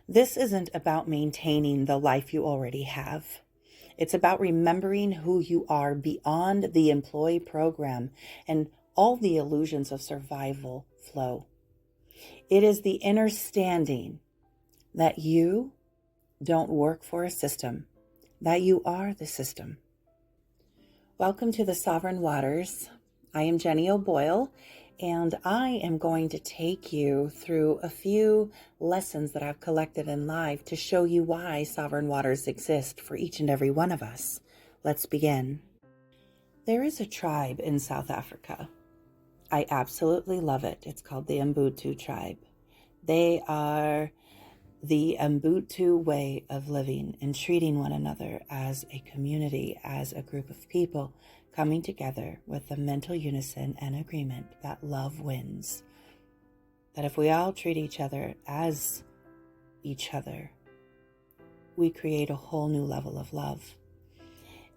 This isn't about maintaining the life you already have. It's about remembering who you are beyond the employee program and all the illusions of survival flow. It is the understanding that you don't work for a system, that you are the system. Welcome to the Sovereign Waters. I am Jenny O'Boyle, and I am going to take you through a few lessons that I've collected in life to show you why sovereign waters exist for each and every one of us. Let's begin. There is a tribe in South Africa. I absolutely love it. It's called the Ubuntu tribe. They are the Ubuntu way of living and treating one another as a community, as a group of people coming together with a mental unison and agreement that love wins. That if we all treat each other as each other, we create a whole new level of love.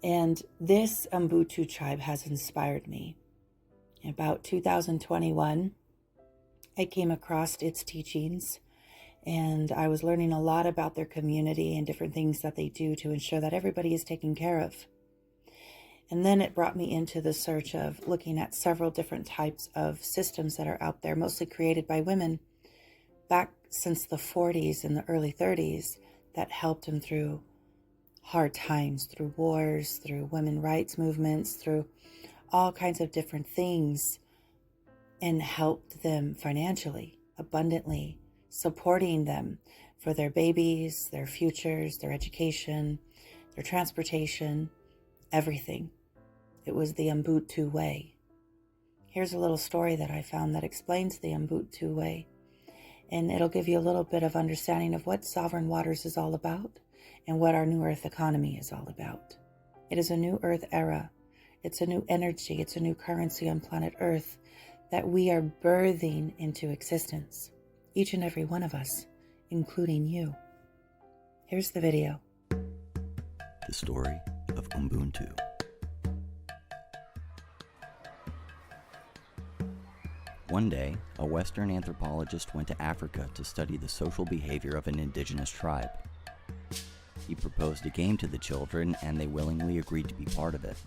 And this Ubuntu tribe has inspired me. In about 2021, I came across its teachings, and I was learning a lot about their community and different things that they do to ensure that everybody is taken care of. And then it brought me into the search of looking at several different types of systems that are out there, mostly created by women back since the 40s and the early 30s, that helped them through hard times, through wars, through women's rights movements, through all kinds of different things, and helped them financially, abundantly, supporting them for their babies, their futures, their education, their transportation, everything. It was the Ubuntu way. Here's a little story that I found that explains the Ubuntu way, and it'll give you a little bit of understanding of what Sovereign Waters is all about and what our New Earth economy is all about. It is a new Earth era. It's a new energy. It's a new currency on planet Earth that we are birthing into existence. Each and every one of us, including you. Here's the video. The story of Ubuntu. One day, a Western anthropologist went to Africa to study the social behavior of an indigenous tribe. He proposed a game to the children, and they willingly agreed to be part of it.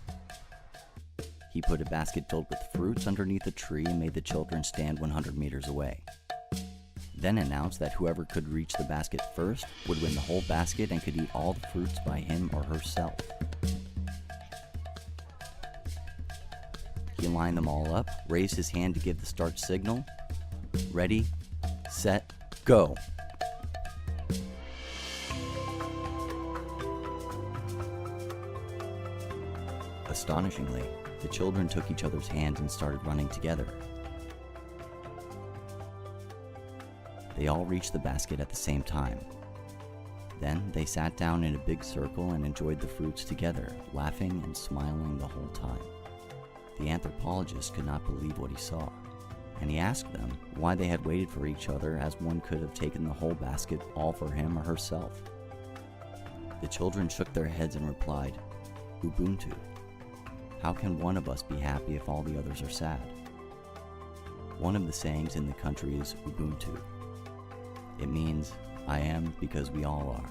He put a basket filled with fruits underneath a tree and made the children stand 100 meters away. Then announced that whoever could reach the basket first would win the whole basket and could eat all the fruits by him or herself. He lined them all up, raised his hand to give the start signal. Ready, set, go! Astonishingly, the children took each other's hands and started running together. They all reached the basket at the same time. Then they sat down in a big circle and enjoyed the fruits together, laughing and smiling the whole time. The anthropologist could not believe what he saw, and he asked them why they had waited for each other, as one could have taken the whole basket all for him or herself. The children shook their heads and replied, "Ubuntu. How can one of us be happy if all the others are sad?" One of the sayings in the country is Ubuntu. It means, I am because we all are.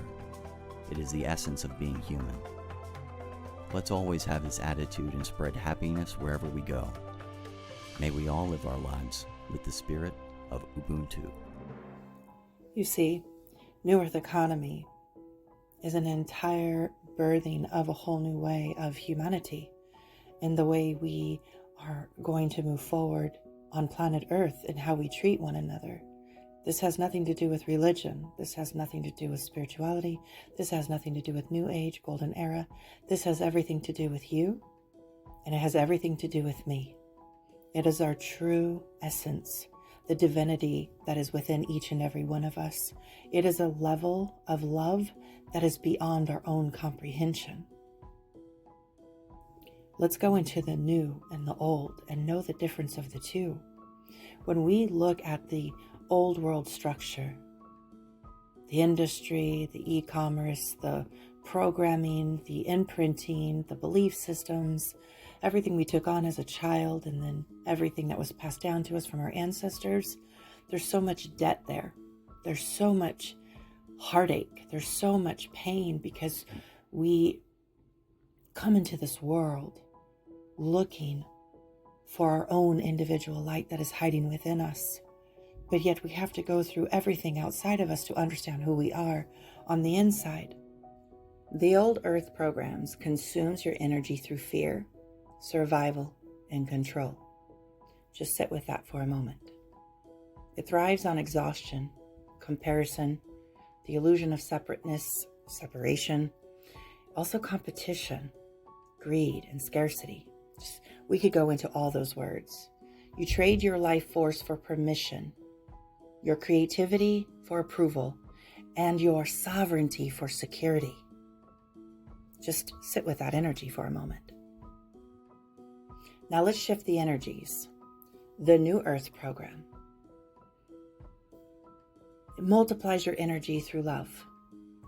It is the essence of being human. Let's always have this attitude and spread happiness wherever we go. May we all live our lives with the spirit of Ubuntu. You see, New Earth economy is an entire birthing of a whole new way of humanity and the way we are going to move forward on planet Earth and how we treat one another. This has nothing to do with religion. This has nothing to do with spirituality. This has nothing to do with New Age, Golden Era. This has everything to do with you, and it has everything to do with me. It is our true essence, the divinity that is within each and every one of us. It is a level of love that is beyond our own comprehension. Let's go into the new and the old and know the difference of the two. When we look at the old world structure, the industry, the e-commerce, the programming, the imprinting, the belief systems, everything we took on as a child, and then everything that was passed down to us from our ancestors, there's so much debt there. There's so much heartache. There's so much pain because we come into this world looking for our own individual light that is hiding within us. But yet we have to go through everything outside of us to understand who we are on the inside. The old earth programs consumes your energy through fear, survival, and control. Just sit with that for a moment. It thrives on exhaustion, comparison, the illusion of separateness, separation, also competition, greed, and scarcity. We could go into all those words. You trade your life force for permission, your creativity for approval, and your sovereignty for security. Just sit with that energy for a moment. Now let's shift the energies. The New Earth program. It multiplies your energy through love,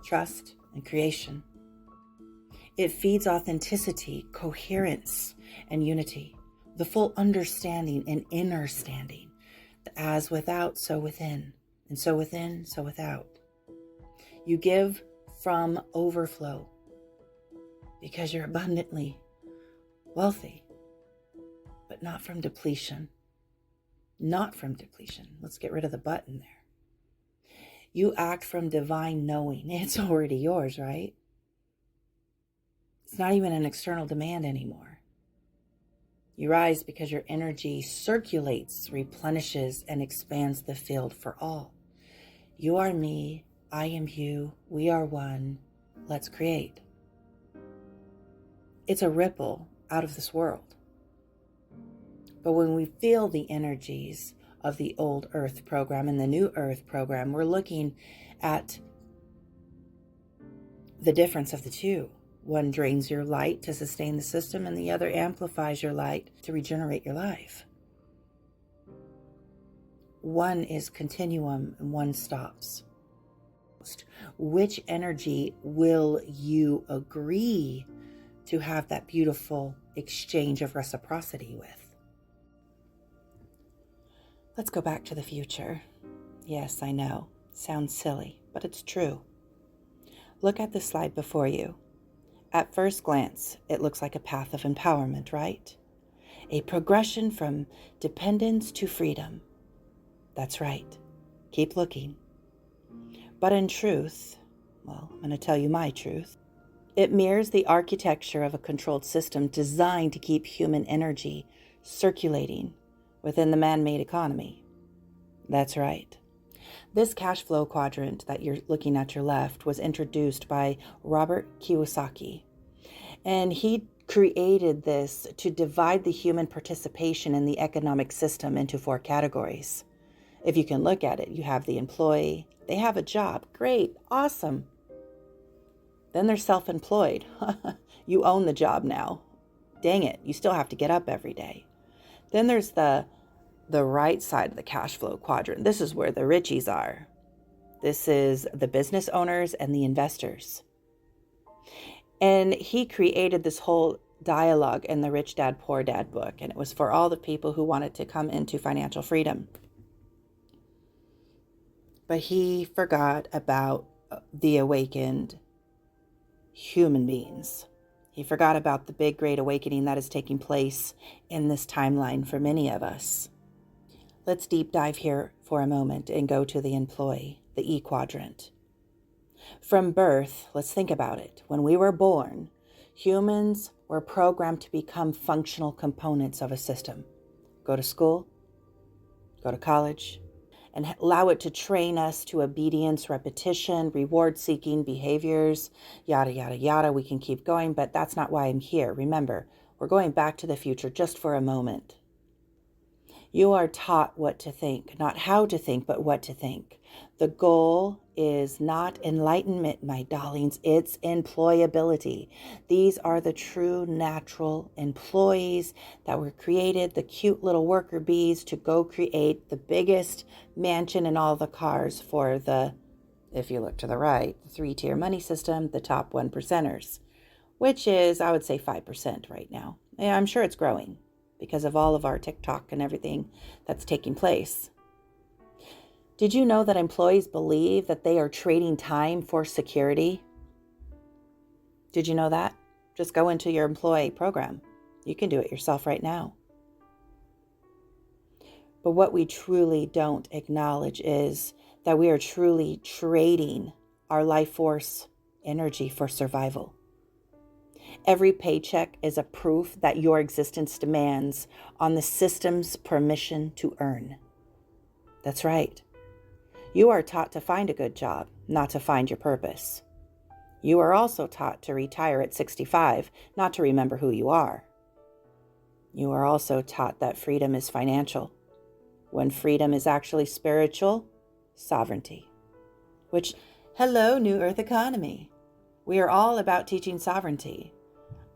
trust, and creation. It feeds authenticity, coherence, and unity, the full understanding and inner standing, as without, so within, and so within, so without. You give from overflow because you're abundantly wealthy, but not from depletion. Not from depletion. Let's get rid of the button there. You act from divine knowing. It's already yours, right? It's not even an external demand anymore. You rise because your energy circulates, replenishes, and expands the field for all. You are me, I am you, we are one, let's create. It's a ripple out of this world. But when we feel the energies of the old earth program and the new earth program, we're looking at the difference of the two. One drains your light to sustain the system, and the other amplifies your light to regenerate your life. One is continuum and one stops. Which energy will you agree to have that beautiful exchange of reciprocity with? Let's go back to the future. Yes, I know. Sounds silly, but it's true. Look at the slide before you. At first glance, it looks like a path of empowerment, right? A progression from dependence to freedom. That's right. Keep looking. But in truth, well, I'm going to tell you my truth. It mirrors the architecture of a controlled system designed to keep human energy circulating within the man-made economy. That's right. This cash flow quadrant that you're looking at your left was introduced by Robert Kiyosaki. And he created this to divide the human participation in the economic system into 4 categories. If you can look at it, you have the employee. They have a job. Great. Awesome. Then they're self-employed. You own the job now. Dang it. You still have to get up every day. Then there's the right side of the cash flow quadrant. This is where the richies are. This is the business owners and the investors. And he created this whole dialogue in the Rich Dad, Poor Dad book. And it was for all the people who wanted to come into financial freedom. But he forgot about the awakened human beings. He forgot about the big, great awakening that is taking place in this timeline for many of us. Let's deep dive here for a moment and go to the employee, the E quadrant. From birth, let's think about it. When we were born, humans were programmed to become functional components of a system. Go to school, go to college, and allow it to train us to obedience, repetition, reward-seeking behaviors, yada, yada, yada. We can keep going, but that's not why I'm here. Remember, we're going back to the future just for a moment. You are taught what to think, not how to think, but what to think. The goal is not enlightenment, my darlings. It's employability. These are the true natural employees that were created, the cute little worker bees to go create the biggest mansion and all the cars for the, if you look to the right, the 3-tier money system, the top 1%ers, which is, I would say, 5% right now. Yeah, I'm sure it's growing because of all of our TikTok and everything that's taking place. Did you know that employees believe that they are trading time for security? Did you know that? Just go into your employee program. You can do it yourself right now. But what we truly don't acknowledge is that we are truly trading our life force energy for survival. Every paycheck is a proof that your existence demands on the system's permission to earn. That's right. You are taught to find a good job, not to find your purpose. You are also taught to retire at 65, not to remember who you are. You are also taught that freedom is financial, when freedom is actually spiritual sovereignty. Which, hello, New Earth economy. We are all about teaching sovereignty,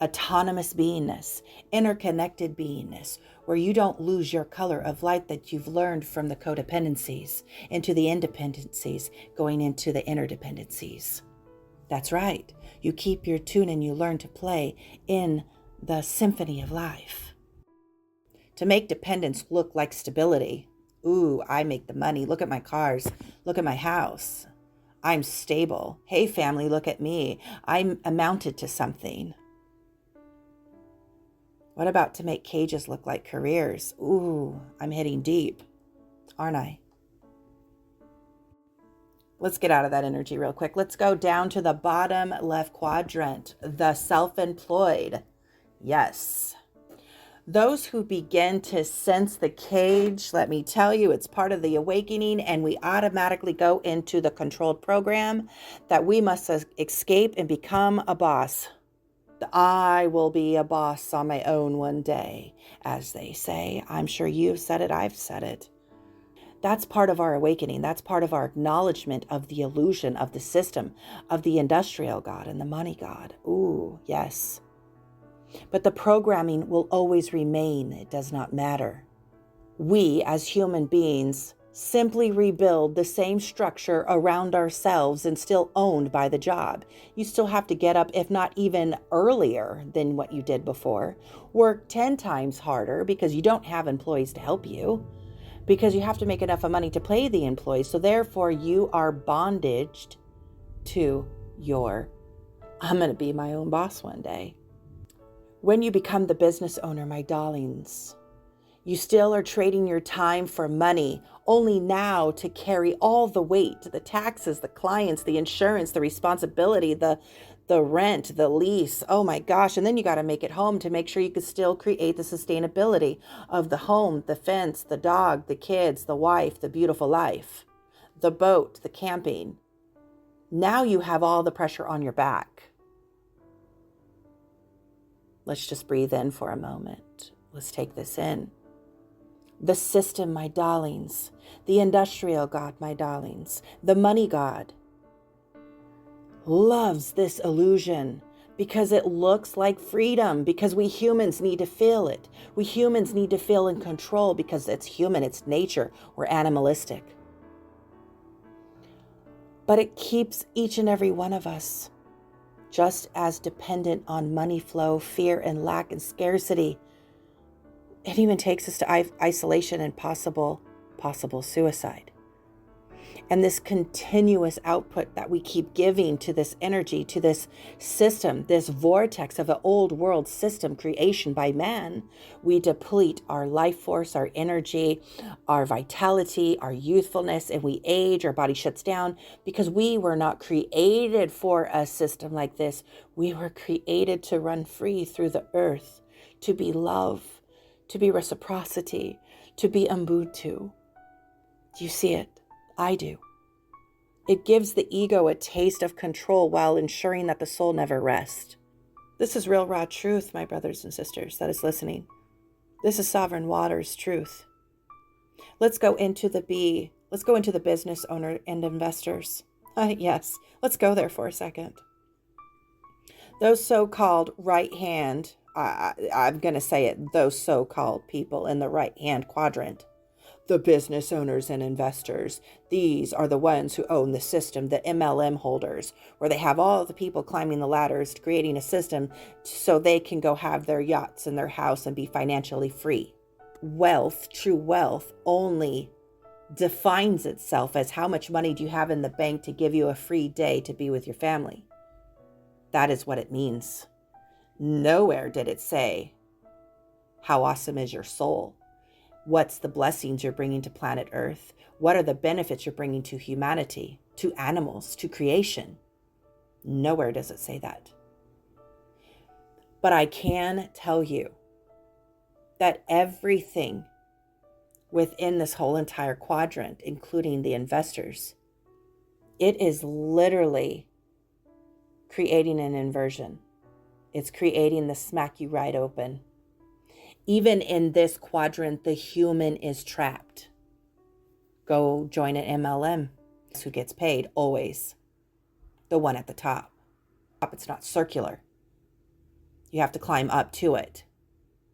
autonomous beingness, interconnected beingness, where you don't lose your color of light that you've learned from the codependencies into the independencies, going into the interdependencies. That's right. You keep your tune and you learn to play in the symphony of life. To make dependence look like stability. Ooh, I make the money. Look at my cars. Look at my house. I'm stable. Hey, family, look at me. I'm amounted to something. What about to make cages look like careers? Ooh, I'm hitting deep, aren't I? Let's get out of that energy real quick. Let's go down to the bottom left quadrant, the self-employed. Yes. Those who begin to sense the cage, let me tell you, it's part of the awakening, and we automatically go into the controlled program that we must escape and become a boss. I will be a boss on my own one day, as they say. I'm sure you've said it, I've said it. That's part of our awakening. That's part of our acknowledgement of the illusion of the system, of the industrial God and the money God. Ooh, yes. But the programming will always remain. It does not matter. We, as human beings, simply rebuild the same structure around ourselves and still owned by the job. You still have to get up, if not even earlier than what you did before. Work 10 times harder because you don't have employees to help you, because you have to make enough money to pay the employees. So therefore, you are bondaged to your, I'm going to be my own boss one day. When you become the business owner, my darlings, you still are trading your time for money, only now to carry all the weight, the taxes, the clients, the insurance, the responsibility, the rent, the lease. Oh my gosh. And then you got to make it home to make sure you can still create the sustainability of the home, the fence, the dog, the kids, the wife, the beautiful life, the boat, the camping. Now you have all the pressure on your back. Let's just breathe in for a moment. Let's take this in. The system, my darlings. The industrial God, my darlings. The money God loves this illusion because it looks like freedom, because we humans need to feel it. We humans need to feel in control because it's human, it's nature. We're animalistic. But it keeps each and every one of us just as dependent on money flow, fear and lack and scarcity. It even takes us to isolation and possible suicide. And this continuous output that we keep giving to this energy, to this system, this vortex of an old world system creation by man, we deplete our life force, our energy, our vitality, our youthfulness, and we age, our body shuts down because we were not created for a system like this. We were created to run free through the earth, to be love, to be reciprocity, to be Ubuntu. Do you see it? I do. It gives the ego a taste of control while ensuring that the soul never rests. This is real raw truth, my brothers and sisters that is listening. This is Sovereign Waters truth. Let's go into the business owner and investors. Yes, let's go there for a second. Those so-called right hand, I'm going to say it, those so-called people in the right hand quadrant. The business owners and investors, these are the ones who own the system, the MLM holders, where they have all the people climbing the ladders, creating a system so they can go have their yachts and their house and be financially free. Wealth, true wealth, only defines itself as how much money do you have in the bank to give you a free day to be with your family. That is what it means. Nowhere did it say, how awesome is your soul? What's the blessings you're bringing to planet Earth? What are the benefits you're bringing to humanity, to animals, to creation? Nowhere does it say that. But I can tell you that everything within this whole entire quadrant, including the investors, it is literally creating an inversion. It's creating the smack you right open. Even in this quadrant, the human is trapped. Go join an MLM. Who gets paid? Always. The one at the top. It's not circular. You have to climb up to it.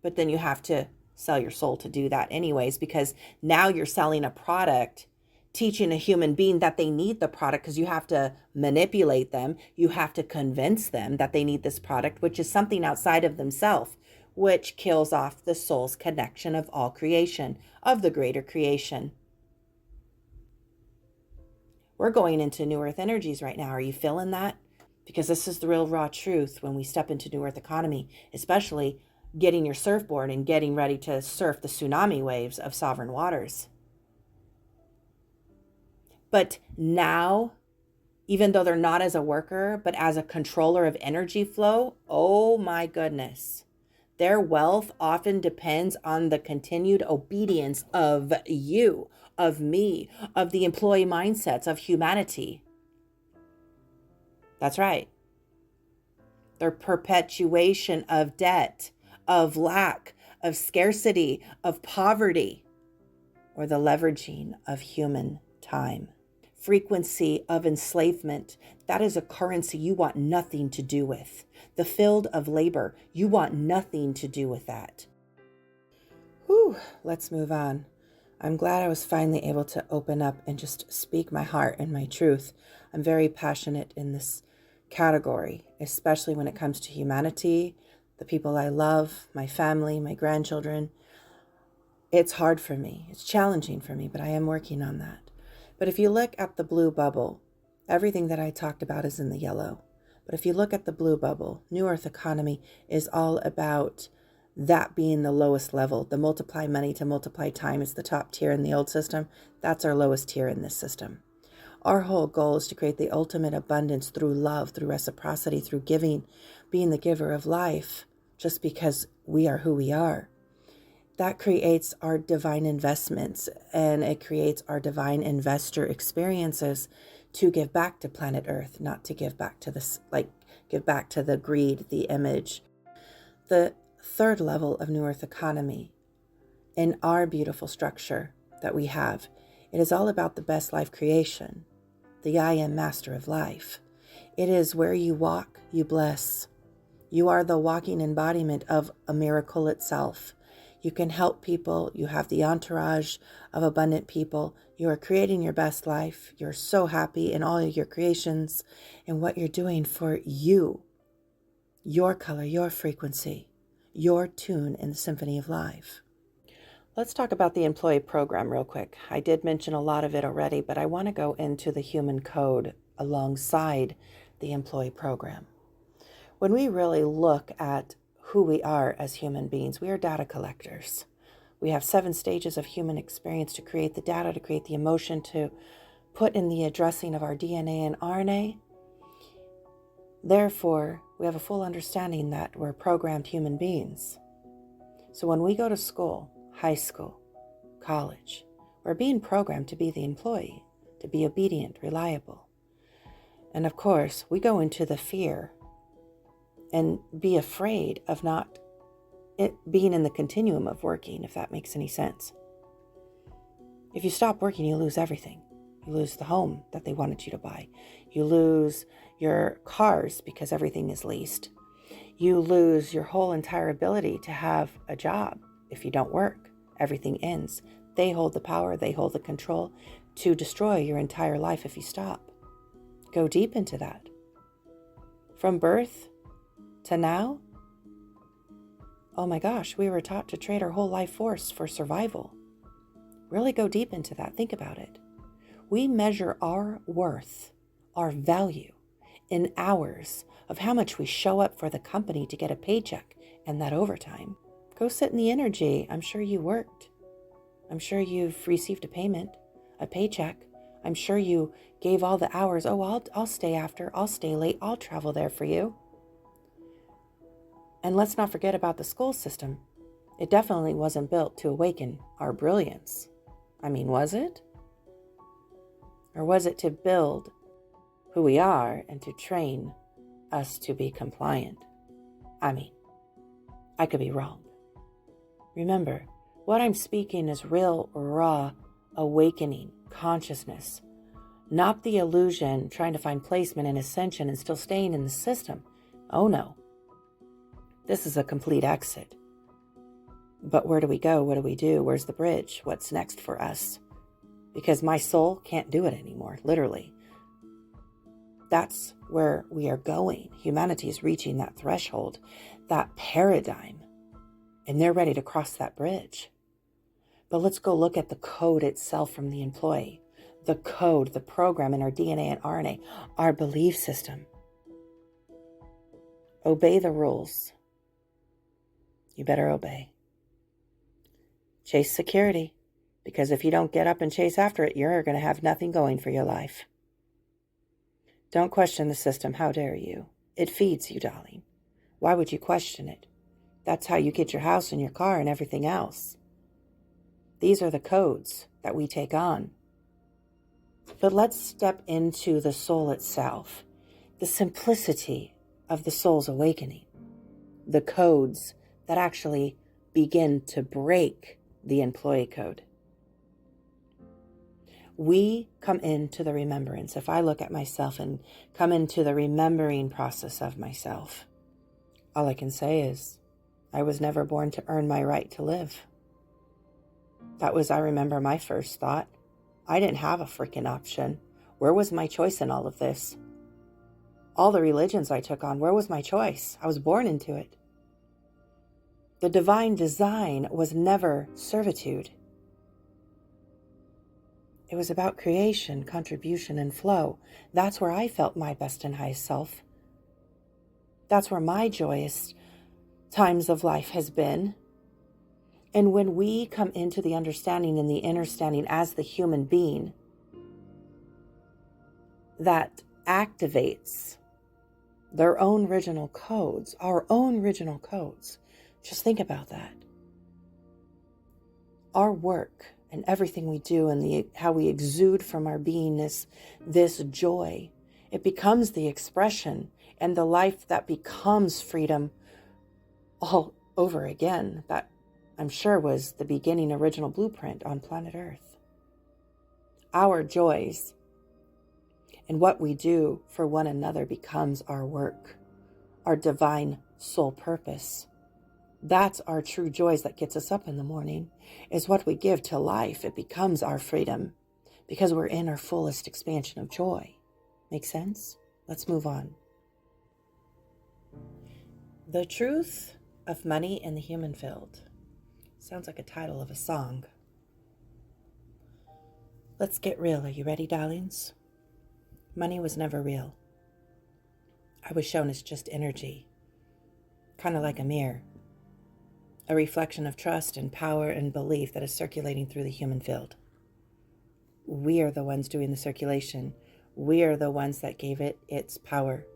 But then you have to sell your soul to do that anyways, because now you're selling a product, teaching a human being that they need the product, because you have to manipulate them. You have to convince them that they need this product, which is something outside of themselves, which kills off the soul's connection of all creation, of the greater creation. We're going into New Earth energies right now. Are you feeling that? Because this is the real raw truth when we step into New Earth economy, especially getting your surfboard and getting ready to surf the tsunami waves of sovereign waters. But now, even though they're not as a worker, but as a controller of energy flow, oh my goodness. Their wealth often depends on the continued obedience of you, of me, of the employee mindsets of humanity. That's right. Their perpetuation of debt, of lack, of scarcity, of poverty, or the leveraging of human time. Frequency of enslavement, that is a currency you want nothing to do with. The field of labor, you want nothing to do with that. Whew, let's move on. I'm glad I was finally able to open up and just speak my heart and my truth. I'm very passionate in this category, especially when it comes to humanity, the people I love, my family, my grandchildren. It's hard for me. It's challenging for me, but I am working on that. But if you look at the blue bubble, everything that I talked about is in the yellow. But if you look at the blue bubble, New Earth economy is all about that being the lowest level. The multiply money to multiply time is the top tier in the old system. That's our lowest tier in this system. Our whole goal is to create the ultimate abundance through love, through reciprocity, through giving, being the giver of life, just because we are who we are. That creates our divine investments, and it creates our divine investor experiences to give back to planet Earth, not to give back to this, give back to the greed, the image. The third level of New Earth economy in our beautiful structure that we have, it is all about the best life creation, the I am master of life. It is where you walk, you bless. You are the walking embodiment of a miracle itself. You can help people. You have the entourage of abundant people. You are creating your best life. You're so happy in all of your creations and what you're doing for you, your color, your frequency, your tune in the symphony of life. Let's talk about the employee program real quick. I did mention a lot of it already, but I want to go into the human code alongside the employee program. When we really look at who we are as human beings, we are data collectors. We have 7 stages of human experience to create the data, to create the emotion, to put in the addressing of our DNA and RNA. Therefore, we have a full understanding that we're programmed human beings. So when we go to school, high school, college, we're being programmed to be the employee, to be obedient, reliable. And of course, we go into the fear and be afraid of not it being in the continuum of working, if that makes any sense. If you stop working, you lose everything. You lose the home that they wanted you to buy. You lose your cars because everything is leased. You lose your whole entire ability to have a job. If you don't work, everything ends. They hold the power, they hold the control to destroy your entire life if you stop. Go deep into that. From birth to now, oh my gosh, we were taught to trade our whole life force for survival. Really go deep into that. Think about it. We measure our worth, our value, in hours of how much we show up for the company to get a paycheck and that overtime. Go sit in the energy. I'm sure you worked. I'm sure you've received a payment, a paycheck. I'm sure you gave all the hours. Oh, I'll stay after. I'll stay late. I'll travel there for you. And let's not forget about the school system. It definitely wasn't built to awaken our brilliance. I mean, was it? Or was it to build who we are and to train us to be compliant? I mean, I could be wrong. Remember, what I'm speaking is real, raw, awakening consciousness, not the illusion trying to find placement and ascension and still staying in the system. Oh no. This is a complete exit. But where do we go? What do we do? Where's the bridge? What's next for us? Because my soul can't do it anymore, literally. That's where we are going. Humanity is reaching that threshold, that paradigm, and they're ready to cross that bridge. But let's go look at the code itself from the employee. The code, the program in our DNA and RNA, our belief system. Obey the rules. You better obey. Chase security, because if you don't get up and chase after it, you're going to have nothing going for your life. Don't question the system. How dare you? It feeds you, darling. Why would you question it? That's how you get your house and your car and everything else. These are the codes that we take on. But let's step into the soul itself, the simplicity of the soul's awakening, the codes that actually begin to break the employee code. We come into the remembrance. If I look at myself and come into the remembering process of myself, all I can say is, I was never born to earn my right to live. That was, I remember, my first thought. I didn't have a freaking option. Where was my choice in all of this? All the religions I took on, where was my choice? I was born into it. The divine design was never servitude. It was about creation, contribution, and flow. That's where I felt my best and highest self. That's where my joyous times of life has been. And when we come into the understanding and the understanding as the human being, that activates their own original codes, our own original codes. Just think about that. Our work and everything we do and how we exude from our beingness, this joy, it becomes the expression and the life that becomes freedom all over again. That, I'm sure, was the beginning original blueprint on planet Earth. Our joys and what we do for one another becomes our work, our divine soul purpose. That's our true joys that gets us up in the morning, is what we give to life. It becomes our freedom because we're in our fullest expansion of joy. Make sense? Let's move on. The truth of money in the human field. Sounds like a title of a song. Let's get real. Are you ready, darlings? Money was never real. I was shown as just energy, kind of like a mirror, a reflection of trust and power and belief that is circulating through the human field. We are the ones doing the circulation. We are the ones that gave it its power.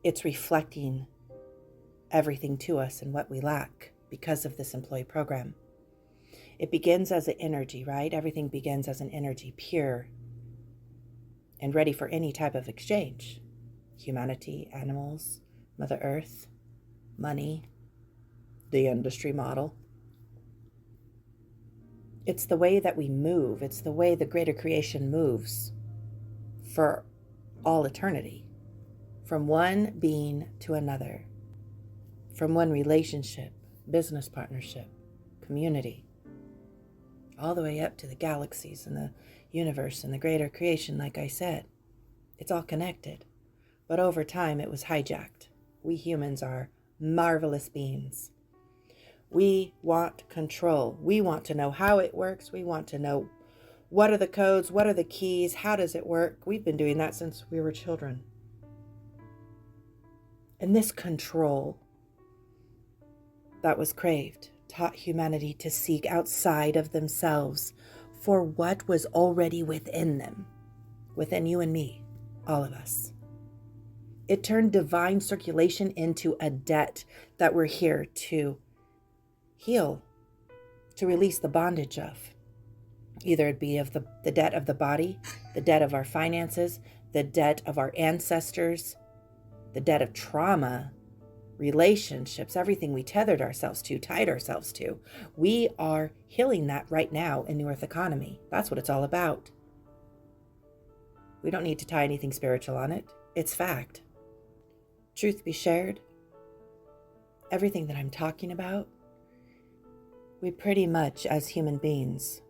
It's reflecting everything to us and what we lack because of this employee program. It begins as an energy, right? Everything begins as an energy, pure and ready for any type of exchange. Humanity, animals, Mother Earth, money, the industry model. It's the way that we move. It's the way the greater creation moves for all eternity, from one being to another, from one relationship, business partnership, community, all the way up to the galaxies and the universe and the greater creation. Like I said, it's all connected. But over time, it was hijacked. We humans are marvelous beings. We want control. We want to know how it works. We want to know what are the codes, what are the keys, how does it work. We've been doing that since we were children. And this control that was craved taught humanity to seek outside of themselves for what was already within them, within you and me, all of us. It turned divine circulation into a debt that we're here to heal, to release the bondage of. Either it be of the debt of the body, the debt of our finances, the debt of our ancestors, the debt of trauma, relationships, everything we tethered ourselves to, tied ourselves to. We are healing that right now in New Earth Economy. That's what it's all about. We don't need to tie anything spiritual on it. It's fact. Truth be shared, everything that I'm talking about, we pretty much, as human beings,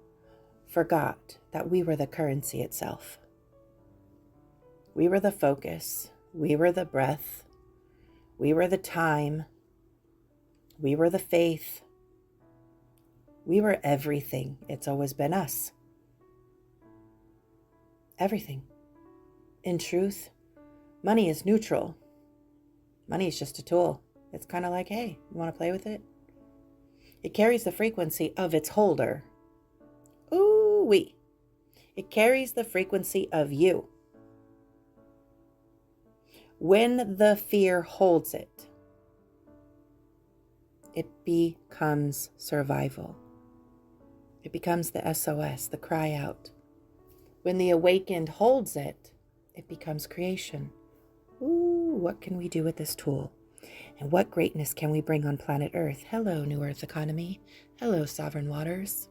forgot that we were the currency itself. We were the focus. We were the breath. We were the time. We were the faith. We were everything. It's always been us. Everything. In truth, money is neutral. Money is just a tool. It's kind of like, hey, you want to play with it? It carries the frequency of its holder. Ooh-wee. It carries the frequency of you. When the fear holds it, it becomes survival. It becomes the SOS, the cry out. When the awakened holds it, it becomes creation. Ooh, what can we do with this tool? And what greatness can we bring on planet Earth? Hello, New Earth Economy. Hello, Sovereign Waters.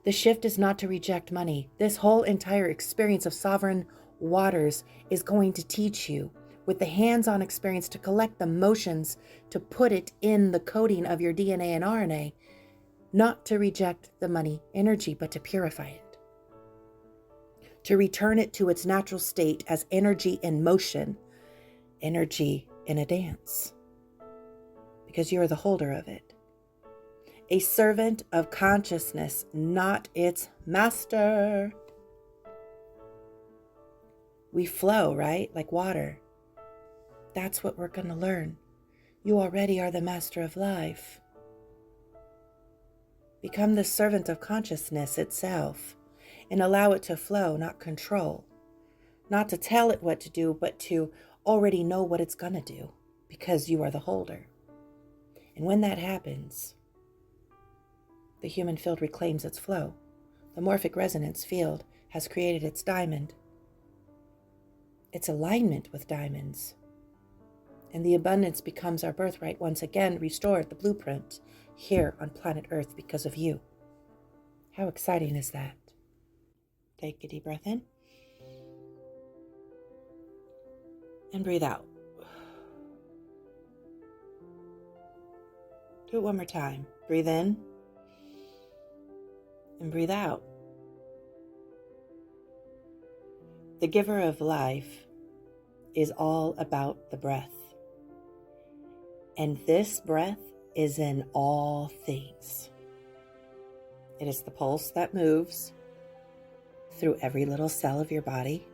The shift is not to reject money. This whole entire experience of Sovereign Waters is going to teach you with the hands-on experience to collect the motions, to put it in the coding of your DNA and RNA, not to reject the money energy, but to purify it. To return it to its natural state as energy in motion, energy in a dance, because you're the holder of it. A servant of consciousness, not its master. We flow, right? Like water. That's what we're going to learn. You already are the master of life. Become the servant of consciousness itself and allow it to flow, not control. Not to tell it what to do, but to already know what it's going to do because you are the holder. And when that happens, the human field reclaims its flow. The morphic resonance field has created its diamond. Its alignment with diamonds. And the abundance becomes our birthright once again, restored the blueprint here on planet Earth because of you. How exciting is that? Take a deep breath in. And breathe out. Do it one more time. Breathe in. And breathe out. The giver of life is all about the breath. And this breath is in all things. It is the pulse that moves through every little cell of your body,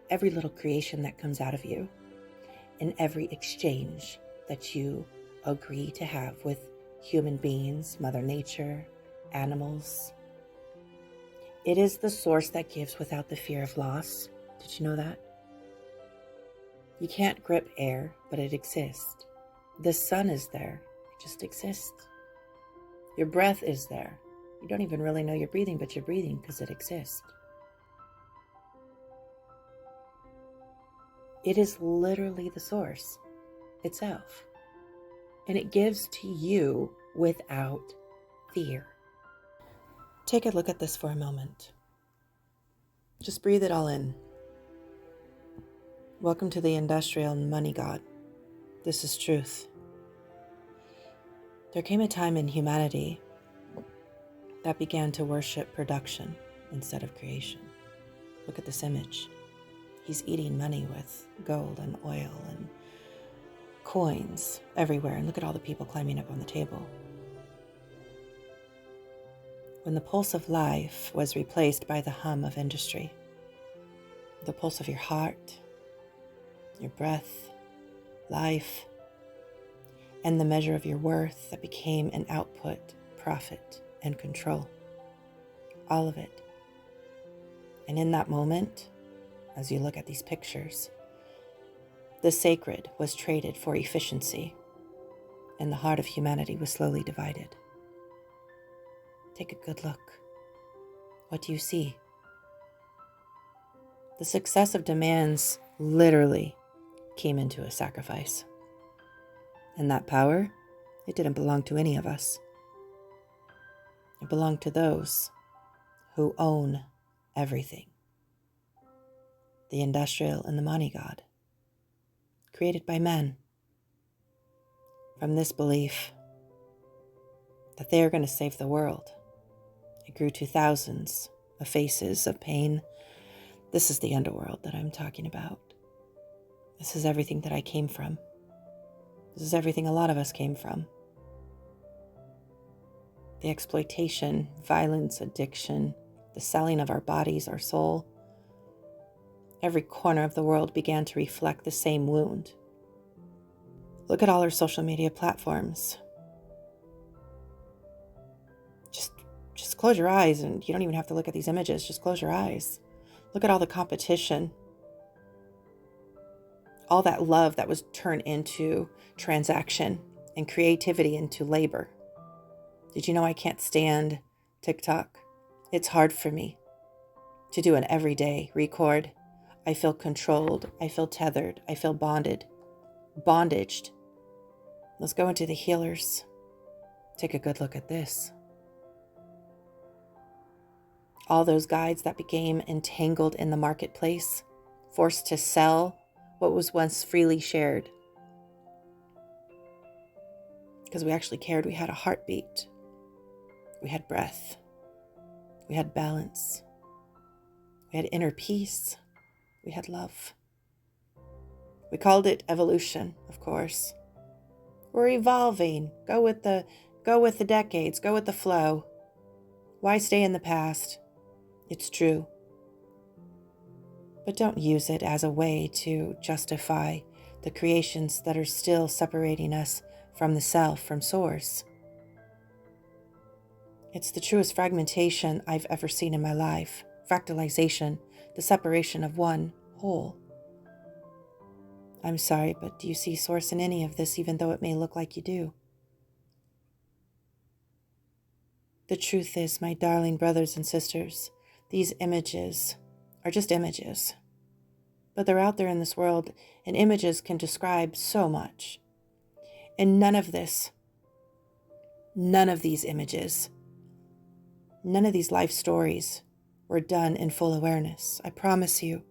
every little creation that comes out of you, and every exchange that you agree to have with human beings, Mother Nature, animals. It is the source that gives without the fear of loss. Did you know that? You can't grip air, but it exists. The sun is there. It just exists. Your breath is there. You don't even really know you're breathing, but you're breathing because it exists. It is literally the source itself. And it gives to you without fear. Take a look at this for a moment. Just breathe it all in. Welcome to the industrial money god. This is truth. There came a time in humanity that began to worship production instead of creation. Look at this image. He's eating money with gold and oil and coins everywhere, and look at all the people climbing up on the table. When the pulse of life was replaced by the hum of industry, the pulse of your heart, your breath, life, and the measure of your worth that became an output, profit, and control. All of it. And in that moment, as you look at these pictures, the sacred was traded for efficiency, and the heart of humanity was slowly divided. Take a good look. What do you see? The successive demands literally came into a sacrifice. And that power, it didn't belong to any of us. It belonged to those who own everything. The industrial and the money god, created by men, from this belief that they are going to save the world. It grew to thousands of faces of pain. This is the underworld that I'm talking about. This is everything that I came from. This is everything a lot of us came from. The exploitation, violence, addiction, the selling of our bodies, our soul. Every corner of the world began to reflect the same wound. Look at all our social media platforms. Just close your eyes, and you don't even have to look at these images. Just close your eyes. Look at all the competition. All that love that was turned into transaction and creativity into labor. Did you know I can't stand TikTok? It's hard for me to do an everyday record. I feel controlled. I feel tethered. I feel bondaged. Let's go into the healers. Take a good look at this. All those guides that became entangled in the marketplace, forced to sell what was once freely shared. Because we actually cared. We had a heartbeat. We had breath. We had balance. We had inner peace. We had love. We called it evolution, of course. We're evolving. Go with the decades. Go with the flow. Why stay in the past? It's true. But don't use it as a way to justify the creations that are still separating us from the self, from source. It's the truest fragmentation I've ever seen in my life. Fractalization, the separation of one whole. I'm sorry, but do you see source in any of this, even though it may look like you do? The truth is, my darling brothers and sisters, these images are just images. But they're out there in this world, and images can describe so much. And none of these images, none of these life stories were done in full awareness. I promise you,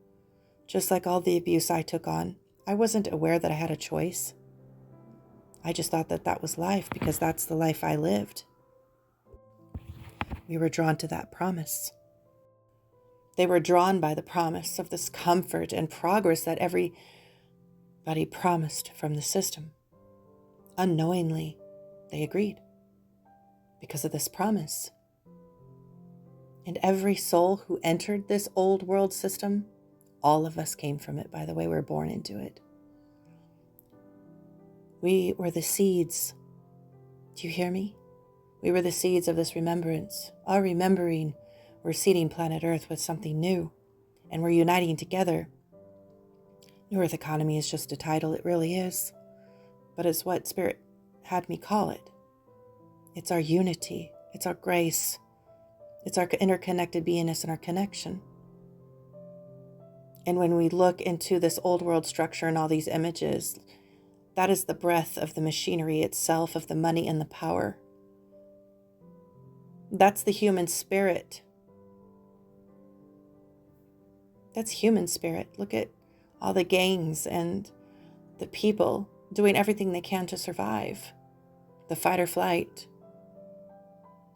just like all the abuse I took on, I wasn't aware that I had a choice. I just thought that that was life because that's the life I lived. We were drawn to that promise. They were drawn by the promise of this comfort and progress that everybody promised from the system. Unknowingly, they agreed because of this promise. And every soul who entered this old world system, all of us came from it, by the way, we're born into it. We were the seeds. Do you hear me? We were the seeds of this remembrance. Our remembering, we're seeding planet Earth with something new, and we're uniting together. New Earth economy is just a title, it really is, but it's what Spirit had me call it. It's our unity, it's our grace, it's our interconnected beingness and our connection. And when we look into this old world structure and all these images, that is the breath of the machinery itself, of the money and the power. That's the human spirit. That's human spirit. Look at all the gangs and the people doing everything they can to survive. The fight or flight.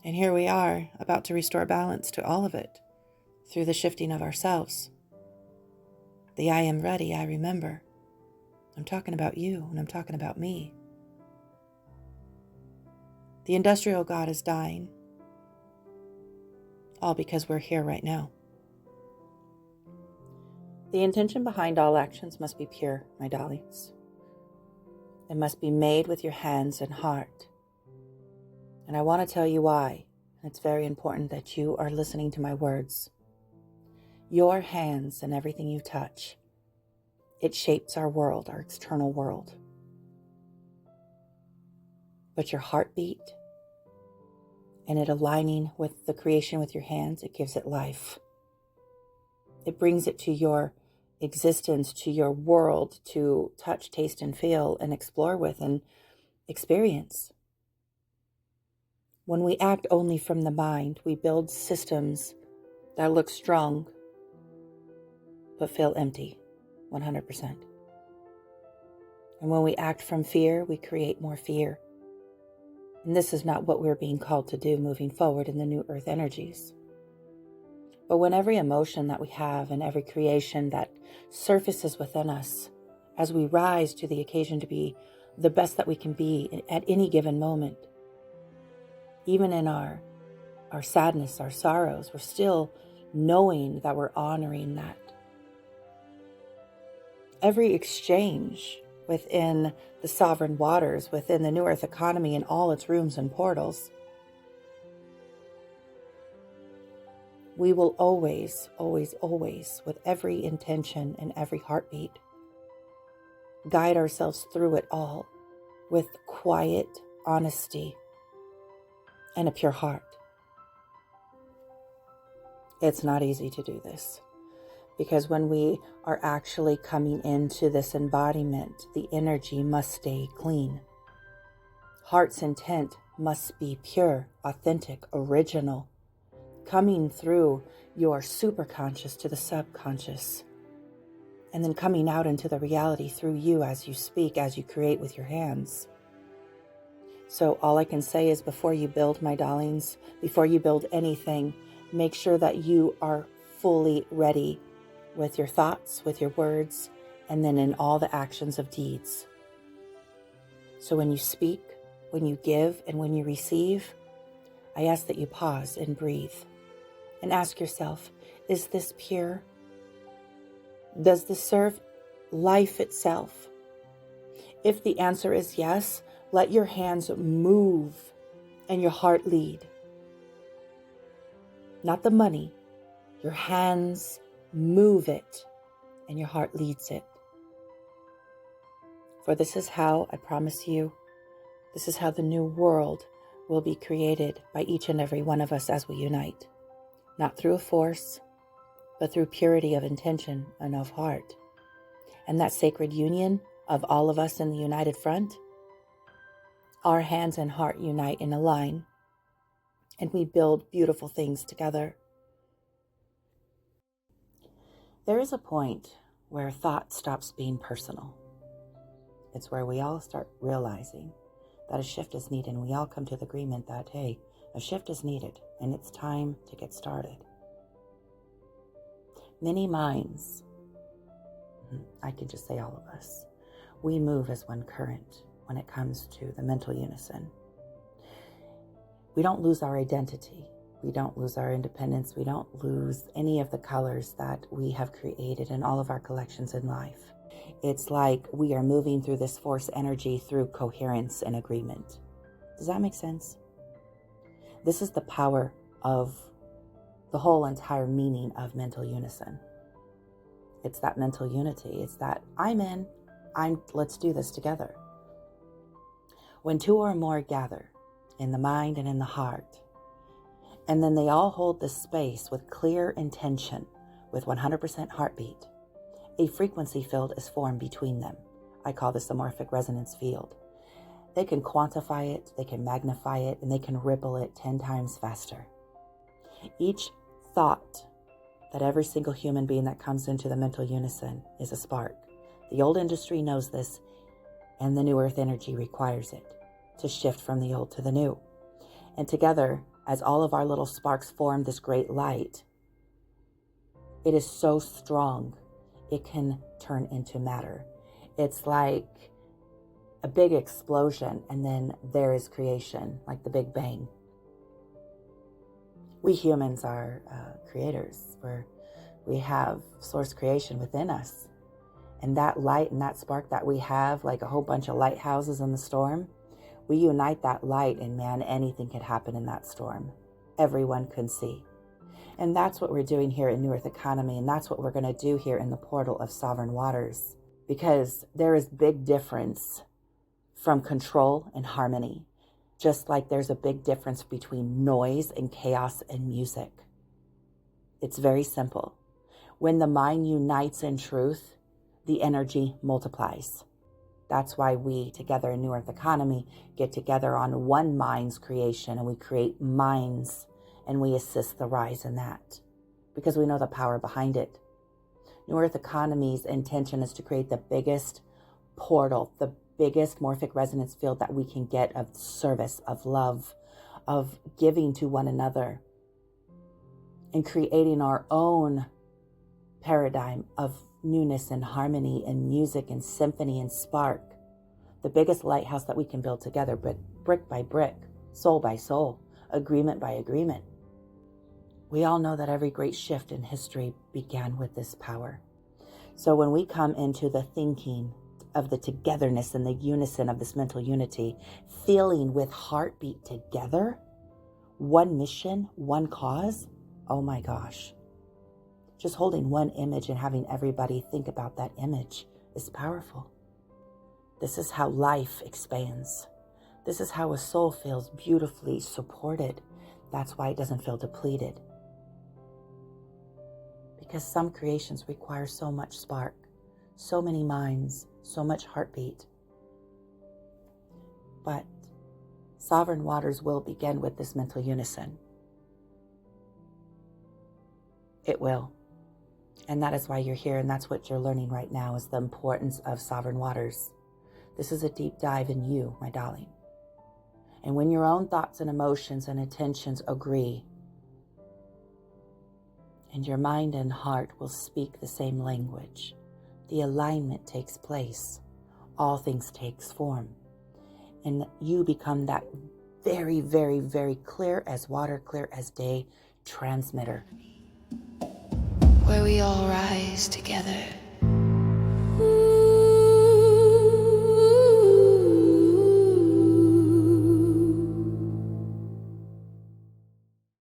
And here we are, about to restore balance to all of it through the shifting of ourselves. The I am ready, I remember. I'm talking about you, and I'm talking about me. The industrial God is dying, all because we're here right now. The intention behind all actions must be pure, my darlings. It must be made with your hands and heart. And I want to tell you why. It's very important that you are listening to my words. Your hands and everything you touch, it shapes our world, our external world. But your heartbeat and it aligning with the creation with your hands, it gives it life. It brings it to your existence, to your world, to touch, taste, and feel, and explore with and experience. When we act only from the mind, we build systems that look strong, but feel empty, 100%. And when we act from fear, we create more fear. And this is not what we're being called to do moving forward in the new earth energies. But when every emotion that we have and every creation that surfaces within us, as we rise to the occasion to be the best that we can be at any given moment, even in our sadness, our sorrows, we're still knowing that we're honoring that. Every exchange within the sovereign waters, within the New Earth economy and all its rooms and portals, we will always, always, always, with every intention and every heartbeat, guide ourselves through it all with quiet honesty and a pure heart. It's not easy to do this. Because when we are actually coming into this embodiment, the energy must stay clean. Heart's intent must be pure, authentic, original, coming through your superconscious to the subconscious, and then coming out into the reality through you as you speak, as you create with your hands. So all I can say is before you build, my darlings, before you build anything, make sure that you are fully ready with your thoughts, with your words, and then in all the actions of deeds. So when you speak, when you give, and when you receive, I ask that you pause and breathe and ask yourself, is this pure? Does this serve life itself? If the answer is yes, let your hands move and your heart lead. Not the money, your hands move it, and your heart leads it. For this is how, I promise you, this is how the new world will be created by each and every one of us as we unite. Not through a force, but through purity of intention and of heart. And that sacred union of all of us in the united front, our hands and heart unite and align, and we build beautiful things together. There is a point where thought stops being personal. It's where we all start realizing that a shift is needed, and we all come to the agreement that, hey, a shift is needed, and it's time to get started. Many minds, I could just say all of us, we move as one current when it comes to the mental unison. We don't lose our identity. We don't lose our independence. We don't lose any of the colors that we have created in all of our collections in life. It's like we are moving through this force energy through coherence and agreement. Does that make sense? This is the power of the whole entire meaning of mental unison. It's that mental unity. It's that let's do this together. When two or more gather in the mind and in the heart, and then they all hold this space with clear intention, with 100% heartbeat, a frequency field is formed between them. I call this the morphic resonance field. They can quantify it, they can magnify it, and they can ripple it 10 times faster. Each thought that every single human being that comes into the mental unison is a spark. The old industry knows this, and the new earth energy requires it to shift from the old to the new. And together, as all of our little sparks form this great light, it is so strong, it can turn into matter. It's like a big explosion, and then there is creation, like the Big Bang. We humans are creators. We have source creation within us. And that light and that spark that we have, like a whole bunch of lighthouses in the storm, we unite that light, and man, anything could happen in that storm. Everyone can see. And that's what we're doing here in New Earth Economy, and that's what we're going to do here in the portal of Sovereign Waters. Because there is big difference from control and harmony, just like there's a big difference between noise and chaos and music. It's very simple. When the mind unites in truth, the energy multiplies. That's why we together in New Earth Economy get together on one mind's creation, and we create minds, and we assist the rise in that because we know the power behind it. New Earth Economy's intention is to create the biggest portal, the biggest morphic resonance field that we can get of service, of love, of giving to one another, and creating our own paradigm of newness and harmony and music and symphony and spark. The biggest lighthouse that we can build together, but brick by brick, soul by soul, agreement by agreement. We all know that every great shift in history began with this power. So when we come into the thinking of the togetherness and the unison of this mental unity, feeling with heartbeat together, one mission, one cause, oh my gosh. Just holding one image and having everybody think about that image is powerful. This is how life expands. This is how a soul feels beautifully supported. That's why it doesn't feel depleted. Because some creations require so much spark, so many minds, so much heartbeat. But Sovereign Waters will begin with this mental unison. It will. And that is why you're here, and that's what you're learning right now, is the importance of Sovereign Waters. This is a deep dive in you, my darling. And when your own thoughts and emotions and intentions agree, and your mind and heart will speak the same language, the alignment takes place. All things takes form. And you become that very, very, very clear as water, clear as day transmitter. Where we all rise together.